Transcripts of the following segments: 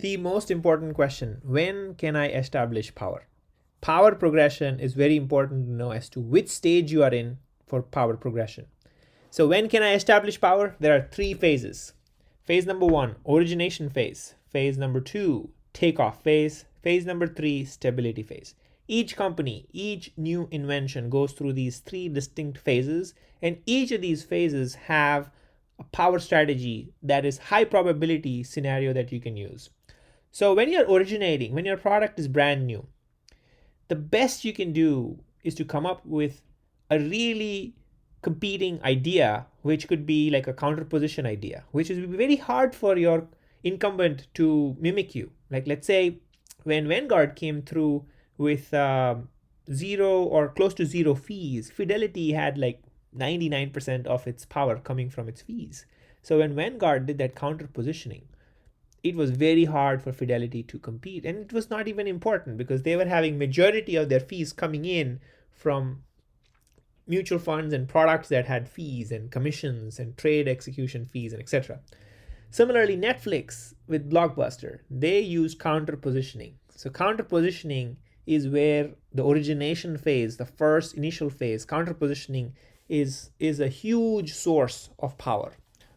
The most important question, when can I establish power? Power progression is very important to know as to which stage you are in for power progression. So when can I establish power? There are three phases. Phase number one, origination phase. Phase number two, takeoff phase. Phase number three, stability phase. Each company, each new invention goes through these three distinct phases, and each of these phases have a power strategy that is high probability scenario that you can use. So when you're originating, when your product is brand new, the best you can do is to come up with a really competing idea, which could be like a counterposition idea, which is very hard for your incumbent to mimic you. Like, let's say when Vanguard came through with zero or close to zero fees, Fidelity had like 99% of its power coming from its fees. So when Vanguard did that counterpositioning, it was very hard for Fidelity to compete, and it was not even important because they were having majority of their fees coming in from mutual funds and products that had fees and commissions and trade execution fees and etc. Similarly, Netflix with Blockbuster, they use counter positioning. So counter positioning is where the origination phase, the first initial phase, counter positioning is a huge source of power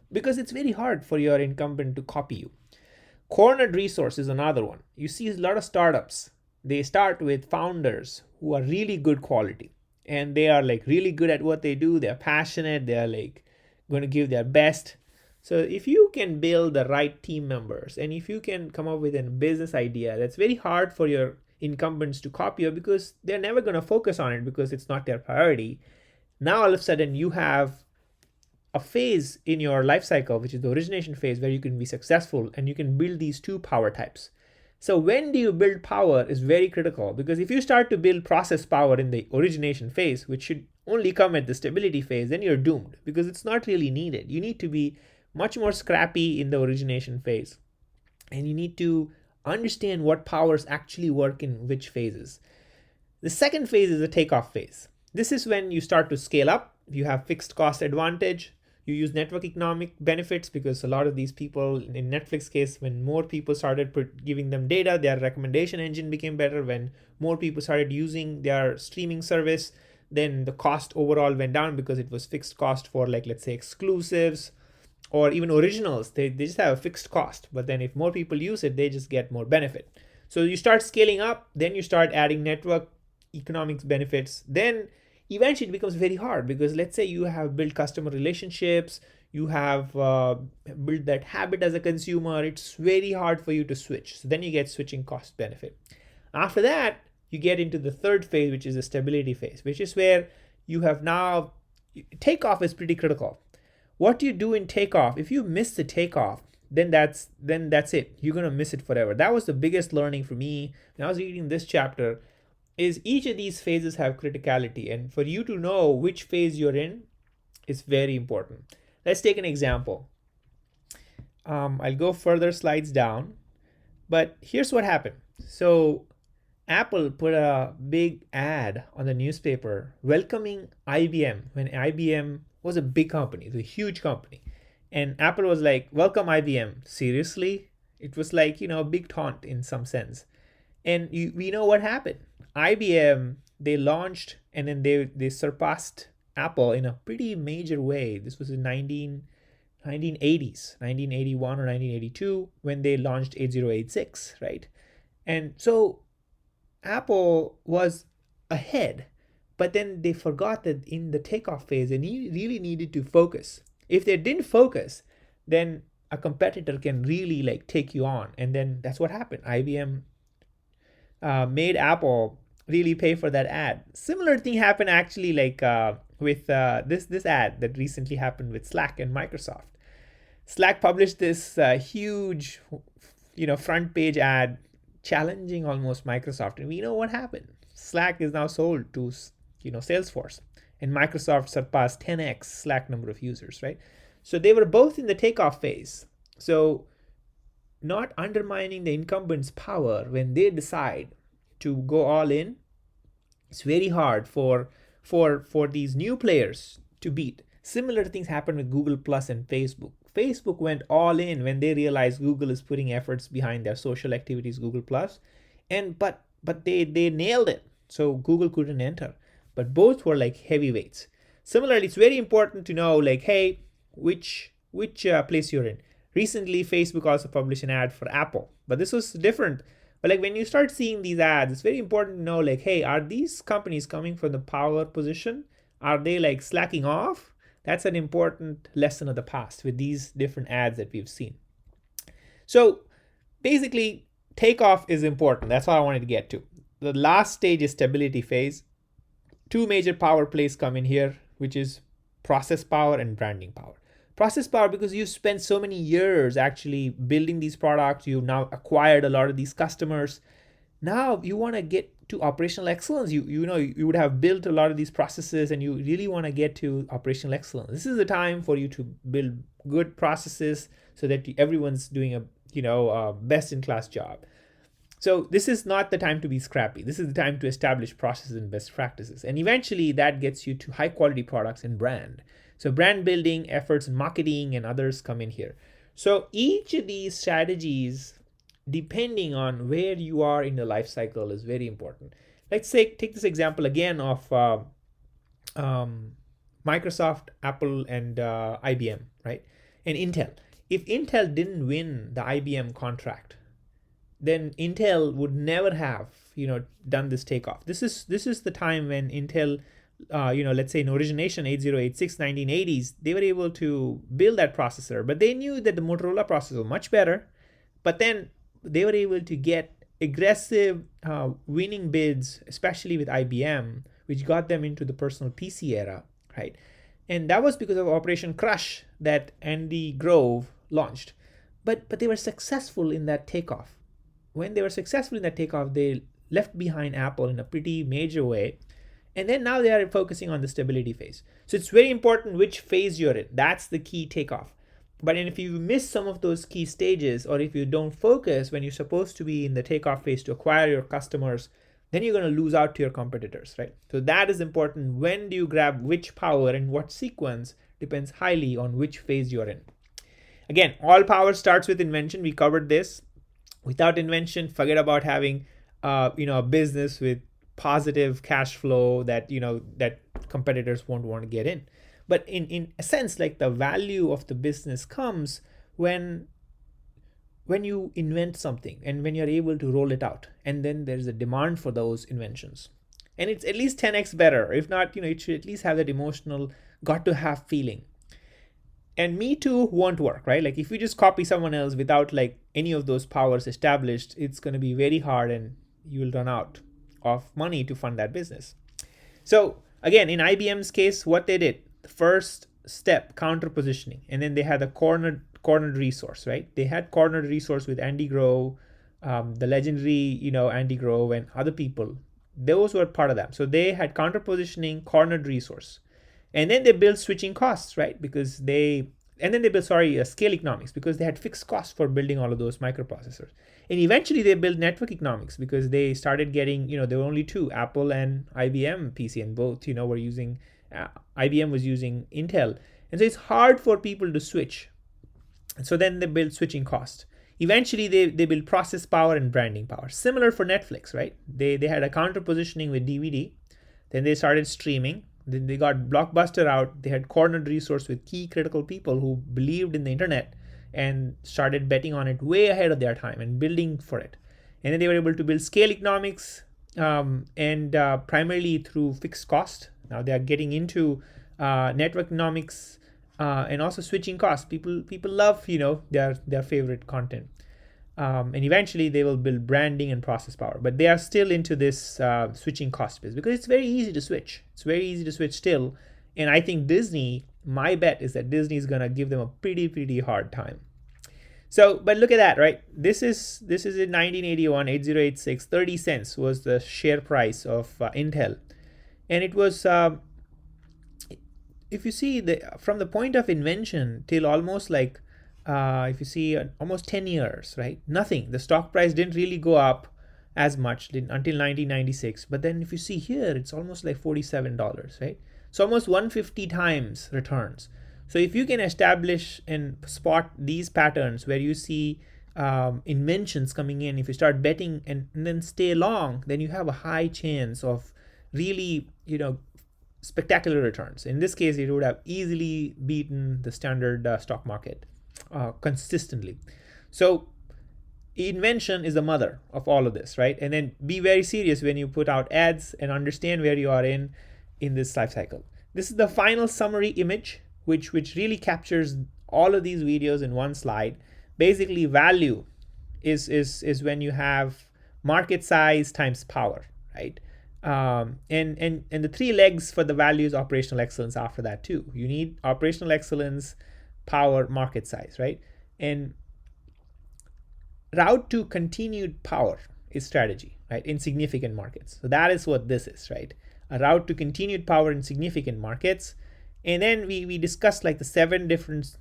because it's very hard for your incumbent to copy you. Cornered resource is another one. You see a lot of startups, they start with founders who are really good quality and they are like really good at what they do. They're passionate, they're like going to give their best. So if you can build the right team members and if you can come up with a business idea, that's very hard for your incumbents to copy you because they're never going to focus on it because it's not their priority. Now all of a sudden you have a phase in your life cycle, which is the origination phase, where you can be successful and you can build these two power types. So when do you build power is very critical, because if you start to build process power in the origination phase, which should only come at the stability phase, then you're doomed because it's not really needed. You need to be much more scrappy in the origination phase, and you need to understand what powers actually work in which phases. The second phase is the takeoff phase. This is when you start to scale up. You have fixed cost advantage. You use network economic benefits because a lot of these people, in Netflix case, when more people started giving them data, their recommendation engine became better. When more people started using their streaming service, then the cost overall went down because it was fixed cost for, like, let's say exclusives or even originals. They just have a fixed cost, but then if more people use it, they just get more benefit. So you start scaling up, then you start adding network economics benefits. Then eventually it becomes very hard because let's say you have built customer relationships, you have built that habit as a consumer, it's very hard for you to switch. So then you get switching cost benefit. After that, you get into the third phase, which is the stability phase, which is where you have now, takeoff is pretty critical. What do you do in takeoff? If you miss the takeoff, then that's it. You're going to miss it forever. That was the biggest learning for me when I was reading this chapter, is each of these phases have criticality, and for you to know which phase you're in is very important. Let's take an example. I'll go further slides down, but here's what happened. So Apple put a big ad on the newspaper welcoming IBM when IBM was a big company, it was a huge company. And Apple was like, welcome IBM. Seriously? It was like, a big taunt in some sense. And we know what happened. IBM, they launched and then they surpassed Apple in a pretty major way. This was in 1980s, 1981 or 1982, when they launched 8086, right? And so Apple was ahead, but then they forgot that in the takeoff phase, they really needed to focus. If they didn't focus, then a competitor can really like take you on. And then that's what happened. IBM made Apple really pay for that ad. Similar thing happened actually with this ad that recently happened with Slack and Microsoft. Slack published this huge, front page ad challenging almost Microsoft, and we know what happened. Slack is now sold to Salesforce, and Microsoft surpassed 10x Slack number of users, right? So they were both in the takeoff phase. So not undermining the incumbent's power when they decide to go all in, it's very hard for these new players to beat. Similar things happen with Google Plus and Facebook. Facebook went all in when they realized Google is putting efforts behind their social activities, Google Plus, and but they nailed it. So Google couldn't enter, but both were like heavyweights. Similarly, it's very important to know like, hey, which place you're in. Recently, Facebook also published an ad for Apple, but this was different. But like when you start seeing these ads, it's very important to know like, hey, are these companies coming from the power position? Are they like slacking off? That's an important lesson of the past with these different ads that we've seen. So basically, takeoff is important. That's what I wanted to get to. The last stage is stability phase. Two major power plays come in here, which is process power and branding power. Process power, because you've spent so many years actually building these products, you've now acquired a lot of these customers. Now you want to get to operational excellence. You would have built a lot of these processes and you really want to get to operational excellence. This is the time for you to build good processes so that everyone's doing a best in class job. So this is not the time to be scrappy. This is the time to establish processes and best practices. And eventually that gets you to high quality products and brand. So brand building efforts and marketing and others come in here. So each of these strategies, depending on where you are in the life cycle, is very important. Let's say, take this example again of Microsoft, Apple, and IBM, right? And Intel. If Intel didn't win the IBM contract, then Intel would never have done this takeoff. This is the time when Intel, let's say in Origination 8086 1980s, they were able to build that processor, but they knew that the Motorola processor was much better. But then they were able to get aggressive winning bids, especially with IBM, which got them into the personal PC era, right? And that was because of Operation Crush that Andy Grove launched. But they were successful in that takeoff. When they were successful in that takeoff, they left behind Apple in a pretty major way. And then now they are focusing on the stability phase. So it's very important which phase you're in. That's the key takeoff. But if you miss some of those key stages, or if you don't focus when you're supposed to be in the takeoff phase to acquire your customers, then you're going to lose out to your competitors, right? So that is important. When do you grab which power and what sequence depends highly on which phase you're in. Again, all power starts with invention. We covered this. Without invention, forget about having a business with positive cash flow that that competitors won't want to get in. But in a sense, like the value of the business comes when you invent something and when you're able to roll it out, and then there's a demand for those inventions. And it's at least 10x better. If not, it should at least have that emotional got to have feeling. And me too won't work, right? Like if you just copy someone else without like any of those powers established, it's going to be very hard and you will run out of money to fund that business. So again, in IBM's case, what they did, the first step, counter positioning, and then they had a cornered resource, right? They had cornered resource with Andy Grove, the legendary, Andy Grove and other people. Those were part of that. So they had counter positioning, cornered resource. And then they built switching costs, right? Scale economics, because they had fixed costs for building all of those microprocessors. And eventually they built network economics because they started getting, there were only two, Apple and IBM PC, and both, were using, IBM was using Intel. And so it's hard for people to switch. And so then they built switching cost. Eventually they built process power and branding power. Similar for Netflix, right? They had a counter positioning with DVD. Then they started streaming. Then they got Blockbuster out. They had cornered resource with key critical people who believed in the internet and started betting on it way ahead of their time and building for it. And then they were able to build scale economics and primarily through fixed cost. Now they are getting into network economics and also switching costs. People love their favorite content. And eventually they will build branding and process power, but they are still into this switching cost space because it's very easy to switch. It's very easy to switch still. And I think Disney, my bet is that Disney is going to give them a pretty hard time. So, but look at that, right? This is in 1981, 8086, 30 cents was the share price of Intel. And it was, if you see from the point of invention till almost like, if you see almost 10 years, right? Nothing. The stock price didn't really go up as much until 1996. But then if you see here, it's almost like $47, right? So almost 150 times returns. So if you can establish and spot these patterns where you see inventions coming in, if you start betting and then stay long, then you have a high chance of really, spectacular returns. In this case, it would have easily beaten the standard stock market consistently. So invention is the mother of all of this, right? And then be very serious when you put out ads and understand where you are in this life cycle. This is the final summary image, which really captures all of these videos in one slide. Basically, value is when you have market size times power, right? And the three legs for the value is operational excellence after that too. You need operational excellence, power, market size, right? And route to continued power is strategy, right? In significant markets. So that is what this is, right? A route to continued power in significant markets. And then we discussed like the 7 different,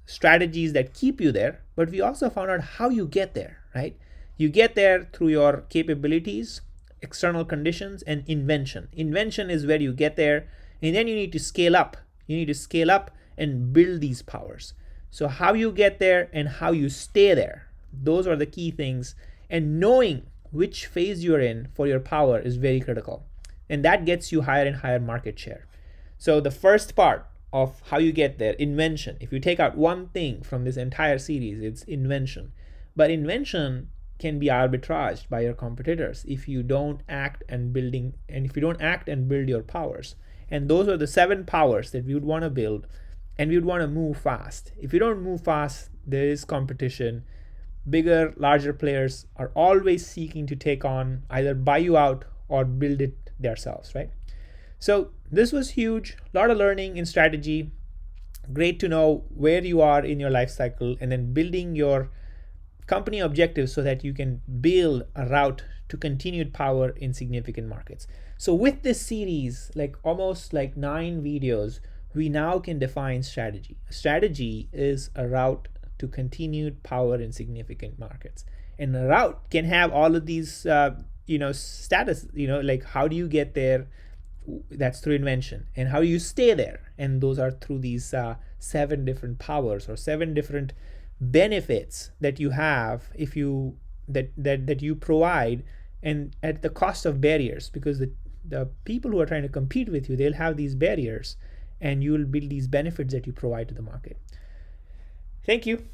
strategies that keep you there. But we also found out how you get there, right? You get there through your capabilities, external conditions, and invention. Invention is where you get there. And then you need to scale up. You need to scale up and build these powers. So how you get there and how you stay there, those are the key things. And knowing which phase you're in for your power is very critical. And that gets you higher and higher market share. So the first part of how you get there, invention. If you take out one thing from this entire series, it's invention. But invention can be arbitraged by your competitors if you don't act and build your powers. And those are the 7 powers that we would want to build. And we would want to move fast. If you don't move fast, there is competition. Bigger, larger players are always seeking to take on, either buy you out or build it themselves, right? So this was huge. A lot of learning in strategy. Great to know where you are in your life cycle and then building your company objectives so that you can build a route to continued power in significant markets. So with this series, almost 9 videos, we now can define strategy. Strategy is a route to continued power in significant markets. And a route can have all of these, status, how do you get there? That's through invention. And how do you stay there? And those are through these 7 different powers or 7 different benefits that you have if you, that you provide, and at the cost of barriers, because the people who are trying to compete with you, they'll have these barriers, and you will build these benefits that you provide to the market. Thank you.